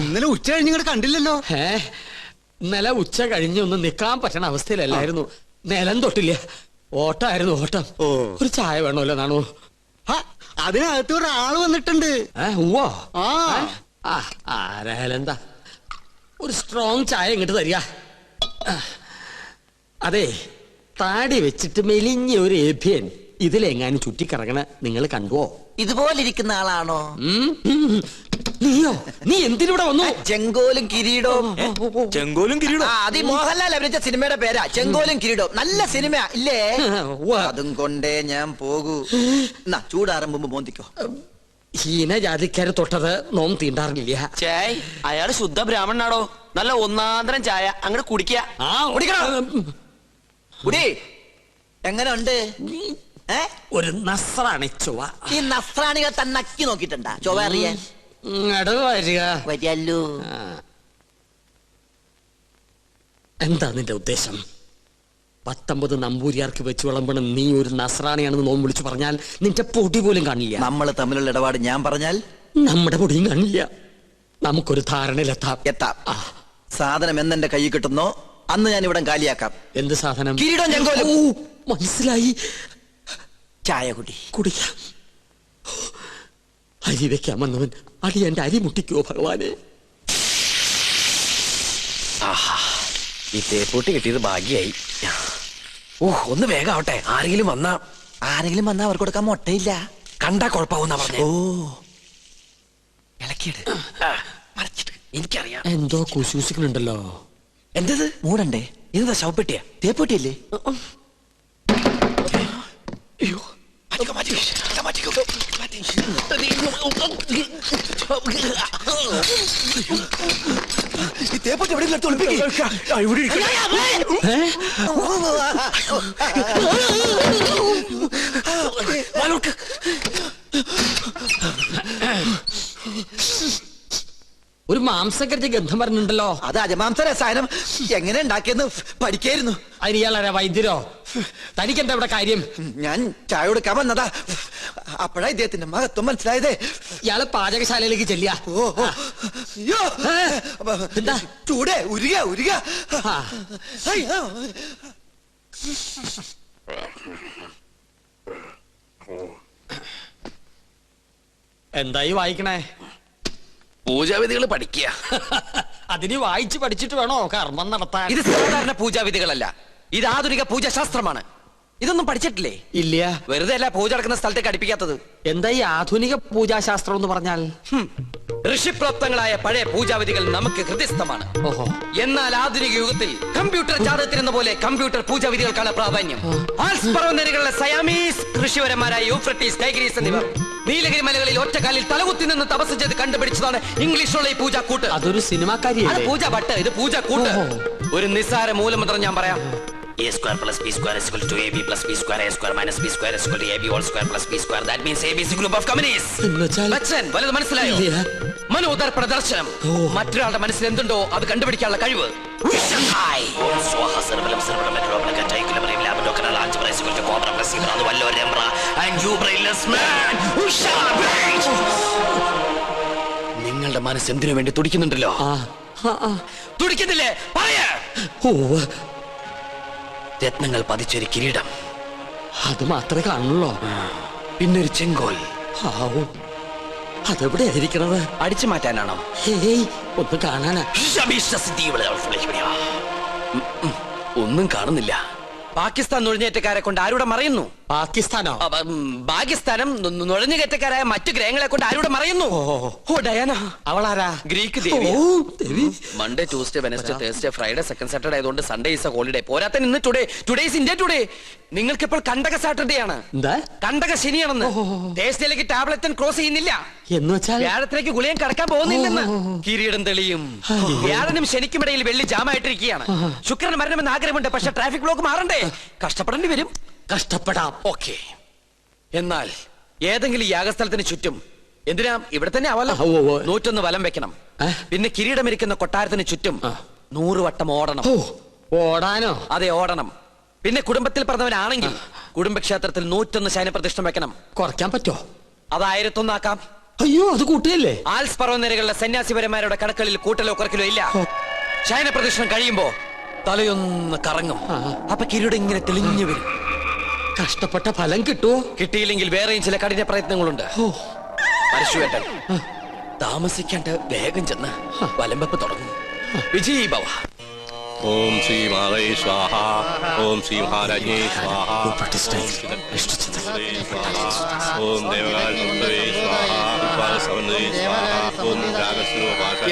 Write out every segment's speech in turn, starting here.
ഇന്നലെ ഉച്ച കഴിഞ്ഞ് ഇങ്ങോട്ട് കണ്ടില്ലല്ലോ. ഇന്നലെ ഉച്ച കഴിഞ്ഞ് ഒന്ന് നിക്കാൻ പറ്റണ അവസ്ഥയിലല്ലായിരുന്നു. നിലം തൊട്ടില്ല, ഓട്ടായിരുന്നു ഓട്ടം. ഒരു ചായ വേണമല്ലോ നാണു? അതിനകത്ത് ഒരാള് വന്നിട്ടുണ്ട്. ആരായാലും എന്താ, ഒരു സ്ട്രോങ് ചായ ഇങ്ങോട്ട് തരിക. അതെ, താടി വെച്ചിട്ട് മെലിഞ്ഞ ഒരു ഏഭ്യൻ ഇതിലെങ്ങാനും ചുറ്റിക്കറങ്ങണ നിങ്ങൾ കണ്ടുവോ? ഇതുപോലിരിക്കുന്ന ആളാണോ? നീയോ? നീ എന്തിനൂടെ വന്നു? ചെങ്കോലും കിരീടവും. ചെങ്കോലും കിരീടവും അത് മോഹൻലാൽ അഭിനയിച്ച സിനിമയുടെ പേരാ, ചെങ്കോലും കിരീടവും. നല്ല സിനിമ ഇല്ലേ? അതും കൊണ്ടേ ഞാൻ പോകൂ. ചൂടാറുമ്പോ മോന്തിക്കോ. ഹീനജാതിക്കാര് തൊട്ടത് നോം തീണ്ടാറില്ല. ചേയ്, അയാള് ശുദ്ധ ബ്രാഹ്മണനാടോ. നല്ല ഒന്നാന്തരം ചായ അങ്ങോട്ട് കുടിക്കുക. എങ്ങനെ ഉണ്ട്? ഒരു നസ്രാണി ചൊവ്വ. ഈ നസ്രാണികൾ തന്നെ നക്കി നോക്കിട്ടുണ്ടാ ചൊവ്വ അറിയാൻ? വരികല്ലോ. എന്താ നിന്റെ ഉദ്ദേശം? 19 നമ്പൂരിയാർക്ക് വെച്ച് വിളമ്പണം നീ ഒരു നസ്രാണിയാണെന്ന് നോം വിളിച്ചു പറഞ്ഞാൽ നിന്റെ പൊടി പോലും കാണില്ല. നമ്മൾ തമ്മിലുള്ള ഇടപാട് ഞാൻ പറഞ്ഞാൽ നമ്മുടെ പൊടിയും കാണില്ല. നമുക്കൊരു ധാരണയിലെത്താം. സാധനം എന്നെന്റെ കൈ കിട്ടുന്നോ അന്ന് ഞാൻ ഇവിടെ കാലിയാക്കാം. എന്ത് സാധനം? കിരീടം ചെങ്കോലും. മനസ്സിലായി. ചായ കുടിക്കാം. അരി വെക്കാൻ വന്നവൻ അടി എന്റെ അരി മുട്ടിക്കോ ഭഗവാനെ. ഈ തേപ്പൂട്ടി കിട്ടിയത് ഭാഗ്യായി. ഒന്ന് വേഗം ആവട്ടെ. ആരെങ്കിലും വന്നാ അവർക്ക് കൊടുക്കാൻ മുട്ടയില്ല. കണ്ടാ കുഴപ്പമാവുന്ന പറഞ്ഞേ. എനിക്കറിയാം എന്തോ കുശൂസിക്കുന്നുണ്ടല്ലോ. എന്തത്? മൂടണ്ടേ? ഇതെന്താ ശവപ്പെട്ടിയാ? തേപ്പൂട്ടിയല്ലേ? ഈ തേപ്പൂട്ടി എവിടെ ഒരു മാംസക്കരച്ച് ഗന്ധം പറഞ്ഞിട്ടുണ്ടല്ലോ. അത് അജമാംസ രസായനം എങ്ങനെ ഉണ്ടാക്കിയെന്ന് പഠിക്കായിരുന്നു. അതിന് ഇയാളാരാ? വൈദ്യരോ? തനിക്കെന്താ ഇവിടെ കാര്യം? ഞാൻ ചായ കൊടുക്കാൻ വന്നതാ. അപ്പോഴാ ഇദ്ദേഹത്തിന്റെ മഹത്വം മനസ്സിലായതേ. ഇയാള് പാചകശാലയിലേക്ക് ചെല്ലിയ. എന്താ ചൂടേ? ഉരുക. എന്തായി വായിക്കണേ? പൂജാവിധികൾ പഠിക്കുക. അതിന് വായിച്ച് പഠിച്ചിട്ട് വേണോ കർമ്മം നടത്താൻ? ഇത് സാധാരണ പൂജാവിധികളല്ല, ഇത് ആധുനിക പൂജാശാസ്ത്രമാണ്. ഇതൊന്നും പഠിച്ചിട്ടില്ലേ? ഇല്ല. വെറുതെ അല്ല പൂജ നടക്കുന്ന സ്ഥലത്തേക്ക് അടുപ്പിക്കാത്തത്. എന്താ ഈ ആധുനിക പൂജാശാസ്ത്രം എന്ന് പറഞ്ഞാൽ? ഋഷിപ്രോക്തങ്ങളായ പഴയ പൂജാവിധികൾ നമുക്ക് ഹൃദയസ്ഥമാണ്. എന്നാൽ ആധുനിക യുഗത്തിൽ കമ്പ്യൂട്ടർ ജാതകത്തിനെന്ന പോലെ കമ്പ്യൂട്ടർ പൂജാവിധികൾക്കാണ് പ്രാധാന്യം. ആൽസ് പർവ്വതനിരകളിലെ സയാമീസ് ഋഷിവരന്മാരായ യൂഫ്രട്ടീസ്, ടൈഗ്രീസ് എന്നിവർ നീലഗിരി മലകളിൽ ഒറ്റക്കാലിൽ തലകുത്തി നിന്ന് തപസ് ചെയ്ത് കണ്ടുപിടിച്ചതാണ് ഇംഗ്ലീഷുള്ള ഈ പൂജാക്കൂട്ട്. അതൊരു സിനിമാക്കാരിയാണ്. പൂജ ഭട്ട്, ഇത് പൂജാക്കൂട്ട്. ഒരു നിസ്സാര മൂലമന്ത്രം ഞാൻ പറയാം. A square plus b square is equal to ab plus b square, a square minus b square is equal to ab whole square plus b square. That means ab is a group of communities. Bachchan, വലുത് മനസ്സിലായോ? മനോദർപ്പണ ദർശനം. മറ്റൊരാളുടെ മനസ്സിൽ എന്തുണ്ടോ അത് കണ്ടുപിടിക്കാനുള്ള കഴിവ്. നിങ്ങളുടെ മനസ്സ് എന്തിനു വേണ്ടി തുടിക്കുന്നുണ്ടല്ലോ? തുടിക്കുന്നില്ലേ? പറയാ. രത്നങ്ങൾ പതിച്ചൊരു കിരീടം, അത് മാത്രമേ കാണുള്ളൂ. പിന്നൊരു ചെങ്കോൽ. അതെവിടെ ആയിരിക്കണത്? അടിച്ചു മാറ്റാനാണോ? ഒന്ന് കാണാനാ. ഒന്നും കാണുന്നില്ല. പാകിസ്ഥാൻ നുഴഞ്ഞേറ്റക്കാരെ കൊണ്ട് ആരുടെ മറയുന്നു? പാകിസ്ഥാനോ? പാകിസ്ഥാനം നുഴഞ്ഞുകയറ്റക്കാരായ മറ്റു ഗ്രഹങ്ങളെ കൊണ്ട് ആരുടെ മറയുന്നു? ഓ ഡയാന. അവളാരാ? ഗ്രീക്ക് ദേവി. Monday, Tuesday, Wednesday, Thursday, Friday, second Saturday ആയതുകൊണ്ട് സൺഡേ ഈസ് എ ഹോളിഡേ. പോരാത്ത ഇന്ന് ടുഡേ ഈസ് ഇന്ത്യ ടുഡേ. നിങ്ങൾക്ക് ഇപ്പോൾ കണ്ടക സാറ്റർഡേ ആണ്. കണ്ടക ശനിയാണെന്ന്. തേഴ്സ്ഡേയിലേക്ക് ടാബ്ലറ്റ് ക്രോസ് ചെയ്യുന്നില്ല എന്ന് വെച്ചാൽ വ്യാഴത്തിലേക്ക് ഗുളിയം കടക്കാൻ പോകുന്നില്ലെന്ന്. കിരീടം തെളിയും. വ്യാഴനും ശനിക്കുമിടയിൽ വെള്ളി ജാമായിട്ടിരിക്കുകയാണ്. ശുക്രന് മരണമെന്ന് ആഗ്രഹമുണ്ട്, പക്ഷെ ട്രാഫിക് ബ്ലോക്ക് മാറണ്ടേ? കഷ്ടപ്പെടേണ്ടി വരും. കഷ്ടപ്പെടാം. ഓക്കെ. എന്നാൽ ഏതെങ്കിലും യാഗസ്ഥലത്തിന് ചുറ്റും, എന്തിനാ ഇവിടെ തന്നെ ആവല്ലോ, 101 വലം വെക്കണം. പിന്നെ കിരീടമിരിക്കുന്ന കൊട്ടാരത്തിന് ചുറ്റും 100 വട്ടം ഓടണം. ഓടാനോ? അതെ, ഓടണം. പിന്നെ കുടുംബത്തിൽ പറഞ്ഞവനാണെങ്കിൽ കുടുംബക്ഷേത്രത്തിൽ 101 ശയനപ്രതിഷ്ഠം വെക്കണം. കുറയ്ക്കാൻ പറ്റോ? അത് 1001 ആക്കാം. അയ്യോ അത് കൂട്ടുകയല്ലേ? ആൽസ് പർവ്വതനിരകളിലെ സന്യാസിപരന്മാരുടെ കടക്കളിൽ കൂട്ടലോ കുറക്കലോ ഇല്ല. ശയന പ്രദക്ഷിണം കഴിയുമ്പോ തലയൊന്ന് കറങ്ങും. അപ്പൊ കിരീടം ഇങ്ങനെ തെളിഞ്ഞു വരും. കഷ്ടപ്പെട്ട ഫലം കിട്ടുമോ? കിട്ടിയില്ലെങ്കിൽ വേറെയും ചില കഠിന പ്രയത്നങ്ങളുണ്ട്. പരശുവേട്ടൻ താമസിക്കാണ്ട് വേഗം ചെന്ന് വലമ്പപ്പ് തുടങ്ങും. വിജയ് ഭവ. ഓം ശ്രീ മഹാദേവ സ്വാഹ. ഓം ശ്രീ മഹാരാജ്ഞേ സ്വാഹ. ഓം ദേവകാലേ സ്വാഹ. ഓം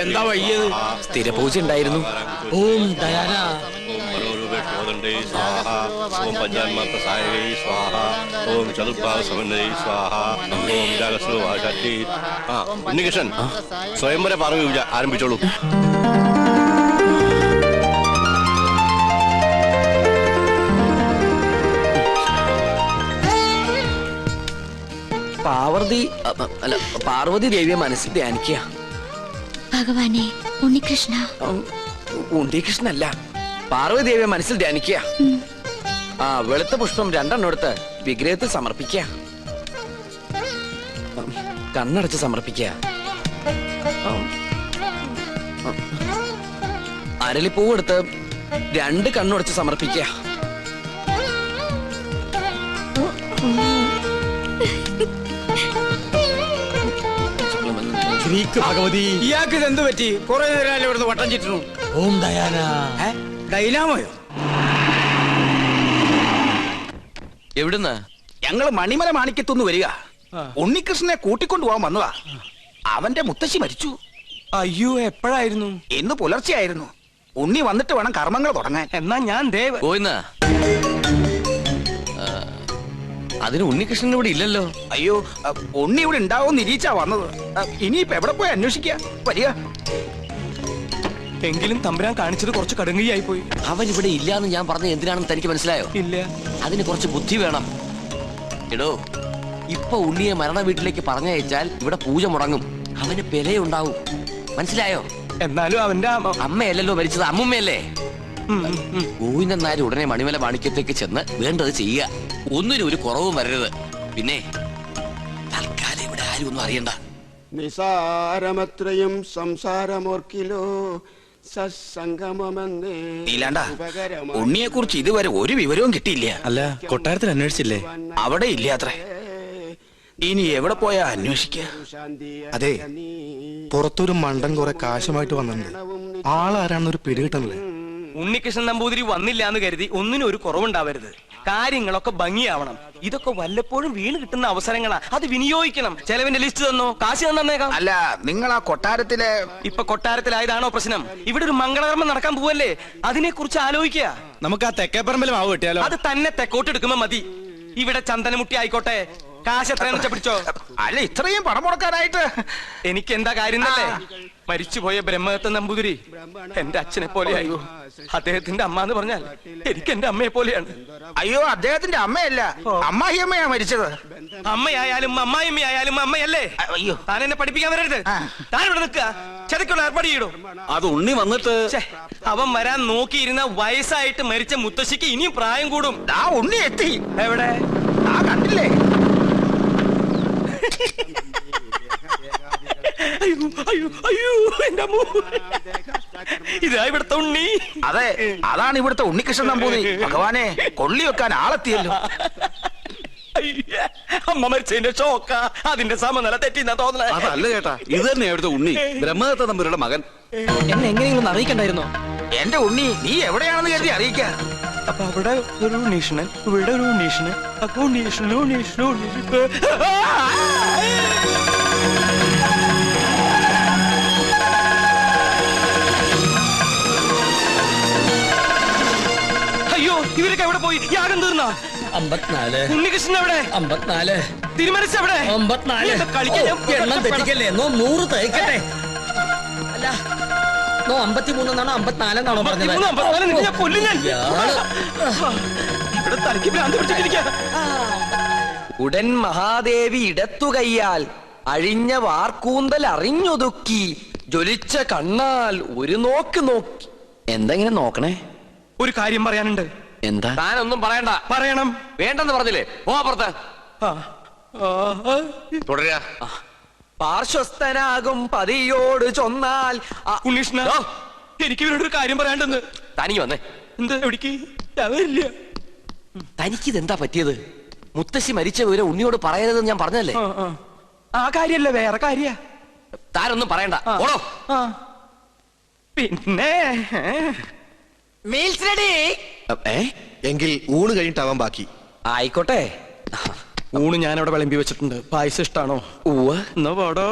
എന്താ വയ്യത്? സ്ഥിരപൂജ ഉണ്ടായിരുന്നു. ഓം ദയാന. ഓം മനോരൂപേ സ്വാഹ. ഓം പഞ്ചാന്മാത്രസായകൈ സ്വാഹ. ഓം ചതുർഭാഗ സമന്വയൈ സ്വാഹ. ഓം രാഗസ്വഭാഷാറ്റി. ഉണ്ണികൃഷ്ണൻ സ്വയംവര പാർവ്വ പൂജ ആരംഭിച്ചോളൂ. പാർവതി ദേവിയെ മനസ്സിൽ ധ്യാനിക്കുക. ഭഗവാനെ ഉണ്ണികൃഷ്ണ. ഉണ്ണികൃഷ്ണല്ല, പാർവതി ദേവിയെ മനസ്സിൽ ധ്യാനിക്കുക. വെളുത്ത പുഷ്പം 2 എടുത്ത് വിഗ്രഹത്തിൽ സമർപ്പിക്കുക. കണ്ണടച്ച് സമർപ്പിക്കുക. അരളിപ്പൂവ് എടുത്ത് 2 കണ്ണുടച്ച് സമർപ്പിക്കുക. ഭഗവതി, ഇയാൾക്ക് ഇത് എന്ത് പറ്റി? കുറെ നേരം ഇവിടുന്ന് വട്ടം ചുറ്റുന്നു. ഓം ദയാന. ഡൈനാമോയോ? എവിടുന്ന്? ഞങ്ങള് മണിമല മാണിക്കത്തുനിന്ന് വരിക. ഉണ്ണികൃഷ്ണനെ കൂട്ടിക്കൊണ്ടു പോകാൻ വന്നതാ. അവന്റെ മുത്തശ്ശി മരിച്ചു. അയ്യോ, എപ്പോഴായിരുന്നു? ഇന്ന് പുലർച്ചെയായിരുന്നു. ഉണ്ണി വന്നിട്ട് വേണം കർമ്മങ്ങൾ തുടങ്ങാൻ. എന്നാ ഞാൻ ദേവ്. പോയിന്ന്. അതിന് ഉണ്ണികൃഷ്ണൻ ഇവിടെ ഇല്ലല്ലോ. അയ്യോ, ഉണ്ണി ഇവിടെ ഉണ്ടാവും നിരീച്ചാ വന്നത്. ഇനിയിപ്പോ എവിടെ പോയി അന്വേഷിക്കുക? വരിക. എങ്കിലും തമ്പുരാൻ കാണിച്ചത് കുറച്ച് കടുങ്കയായി പോയി. അവൻ ഇവിടെ ഇല്ലാന്ന് ഞാൻ പറഞ്ഞത് എന്തിനാണെന്ന് തനിക്ക് മനസ്സിലായോ? ഇല്ല. അതിന് കുറച്ച് ബുദ്ധി വേണം. എടോ, ഇപ്പൊ ഉണ്ണിയെ മരണ വീട്ടിലേക്ക് പറഞ്ഞയച്ചാൽ ഇവിടെ പൂജ മുടങ്ങും. അവന് പെലയുണ്ടാവും. മനസ്സിലായോ? എന്നാലും അവന്റെ അമ്മയല്ലല്ലോ മരിച്ചത്, അമ്മുമ്മയല്ലേ? ഗോവിന്ദൻ നായർ ഉടനെ മണിമല മാണിക്യത്തേക്ക് ചെന്ന് വേണ്ടത് ചെയ്യുക. ഒന്നിനും ഒരു കുറവും വരരുത്. പിന്നെ തൽക്കാലം ഇവിടെ ആരും ഒന്നും അറിയണ്ട. നിസാരമത്രയും സംസാരമോർക്കിലോ സത്സംഗമമെന്നേ. നീലാണ്ട, ഉണ്ണിയെ കുറിച്ച് ഇതുവരെ ഒരു വിവരവും കിട്ടിയില്ല. അല്ല, കൊട്ടാരത്തിൽ അന്വേഷിച്ചില്ലേ? അവിടെ ഇല്ലാത്രേ. ഇനി എവിടെ പോയാ അന്വേഷിക്കുക? അതെ, പുറത്തൊരു മണ്ടൻ കുറെ കാശുമായിട്ട് വന്നിട്ടുണ്ട്. ആളാരാണെന്നൊരു പിടികിട്ടണല്ലേ. ഉണ്ണികൃഷ്ണൻ നമ്പൂതിരി വന്നില്ല എന്ന് കരുതി ഒന്നിനും ഒരു കുറവുണ്ടാവരുത്. കാര്യങ്ങളൊക്കെ ഭംഗിയാവണം. ഇതൊക്കെ വല്ലപ്പോഴും വീണ് കിട്ടുന്ന അവസരങ്ങളാ, അത് വിനിയോഗിക്കണം. ചെലവിന്റെ ലിസ്റ്റ് തന്നോ, കാശ് തന്നേക്കാം. അല്ല, നിങ്ങൾ ആ കൊട്ടാരത്തിലെ ഇപ്പൊ കൊട്ടാരത്തിലായതാണോ പ്രശ്നം? ഇവിടെ ഒരു മംഗളകർമ്മം നടക്കാൻ പോവല്ലേ, അതിനെ കുറിച്ച് ആലോചിക്കുക. നമുക്ക് ആ തെക്കേപ്പറമ്പിൽ മാവ് കിട്ടിയാലോ? അത് തന്നെ തെക്കോട്ടെടുക്കുമ്പോ മതി. ഇവിടെ ചന്ദനമുട്ടി ആയിക്കോട്ടെ. കാശ് എത്രയാന്ന് വെച്ചാ പിടിച്ചോ. അല്ല, ഇത്രയും പണം മുടക്കാനായിട്ട് എനിക്ക് എന്താ കാര്യം തന്നെ? മരിച്ചുപോയ ബ്രഹ്മദത്ത നമ്പൂതിരി എന്റെ അച്ഛനെ പോലെയായി. അദ്ദേഹത്തിന്റെ അമ്മ എന്ന് പറഞ്ഞാൽ എനിക്ക് എന്റെ അമ്മയെ പോലെയാണ്. അയ്യോ, അദ്ദേഹത്തിന്റെ അമ്മയല്ല, അമ്മായിയമ്മയാ മരിച്ചത്. അമ്മയായാലും അമ്മായിമ്മയായാലും അമ്മയല്ലേ? അയ്യോ, താൻ എന്നെ പഠിപ്പിക്കാൻ വരരുത്. താൻ ഇവിടെ നിൽക്കുക. ചെതക്കുള്ള ഏർപ്പാട് ചെയ്യടോ. അത് ഉണ്ണി വന്നിട്ട് അവൻ വരാൻ നോക്കിയിരുന്ന വയസ്സായിട്ട് മരിച്ച മുത്തശ്ശിക്ക് ഇനിയും പ്രായം കൂടും. ആ ഉണ്ണി എത്തി. എവിടെ? ആ കണ്ടില്ലേ? അയ്യോ അയ്യോ അയ്യോ, എന്റെ അമ്മോ. ഇതാ ഇവിടുത്തെ ഉണ്ണി. അതെ, അതാണ് ഇവിടുത്തെ ഉണ്ണികൃഷ്ണൻ നമ്പൂതിരി. ഭഗവാനെ, കൊള്ളി വെക്കാൻ ആളെത്തിയല്ലോ. അമ്മ മരിച്ചതിന്റെ ഷോക്ക, അതിന്റെ സമനില തെറ്റിന്നാ തോന്നണേ. അതല്ല ചേട്ടാ, ഇത് തന്നെ അവിടുത്തെ ഉണ്ണി, ബ്രഹ്മദത്ത നമ്പൂതിരിയുടെ മകൻ. എന്നെ എങ്ങനെയെങ്കിലും അറിയിക്കണ്ടായിരുന്നോ? എന്റെ ഉണ്ണി, നീ എവിടെയാണെന്ന് കരുതി അറിയിക്ക. അപ്പൊ അവിടെ ഒരു ഉണ്ണീഷണൻ, ഇവിടെ ഒരു ഉണ്ണീഷണൻ. അപ്പൊ ഉണ്ണീഷണൻ ഉണ്ണീഷണൻ ഉണ്ണീഷണൻ. അയ്യോ, ഇവരൊക്കെ എവിടെ പോയി? യാഗം തീർന്ന 54. ഉണ്ണികൃഷ്ണൻ എവിടെ? 54. തിരുമനസ് എവിടെ? 54. കളിക്കാൻ എണ്ണം തെറ്റിക്കല്ലേ. 100 തയ്ക്കട്ടെ. അല്ല, 53 എന്നാണോ 54 എന്നാണോ പറഞ്ഞത്? ഇവിടെ തലയ്ക്ക് ഭ്രാന്ത് പിടിച്ചിട്ടിരിക്കുക. ഉടൻ മഹാദേവി ഇടത്തു കയ്യാൽ അഴിഞ്ഞ വാർക്കൂന്തൽ അറിഞ്ഞൊതുക്കി ജ്വലിച്ച കണ്ണാൽ ഒരു നോക്ക് നോക്കി. എന്തെങ്ങനെ നോക്കണേ? ഒരു കാര്യം പറയാനുണ്ട്. എന്താ? താനൊന്നും പറയണ്ട. പറയണം. വേണ്ടെന്ന് പറഞ്ഞില്ലേ? പോ അപ്പുറത്ത്. തുടരുക. പാർശ്വസ്ഥനാകും പതിയോട് ചൊന്നാൽ ഉണ്ണീഷ്ണ എനിക്ക് ഇവരോട് ഒരു കാര്യം പറയാണ്ടെന്ന്. തനിക്ക് വന്നേ. എന്താ എവിടേക്ക്? ഞാൻ വരില്ല. തനിക്കിത് എന്താ പറ്റിയത്? മുത്തശ്ശി മരിച്ച വിവരം ഉണ്ണിയോട് പറയരുതെന്ന് ഞാൻ പറഞ്ഞല്ലേ. ആ കാര്യല്ല, വേറെ കാര്യ. താരൊന്നും പറയണ്ട. ഓടോ. പിന്നെ മീൽസ് റെഡി. എങ്കിൽ ഊണ് കഴിഞ്ഞിട്ടാവാൻ ബാക്കി. ആയിക്കോട്ടെ. ഊണ് ഞാൻ അവിടെ വിളമ്പി വെച്ചിട്ടുണ്ട്. പായസം ഇഷ്ടാണോ? ഉവ്വ്. എന്നാ പാടോ.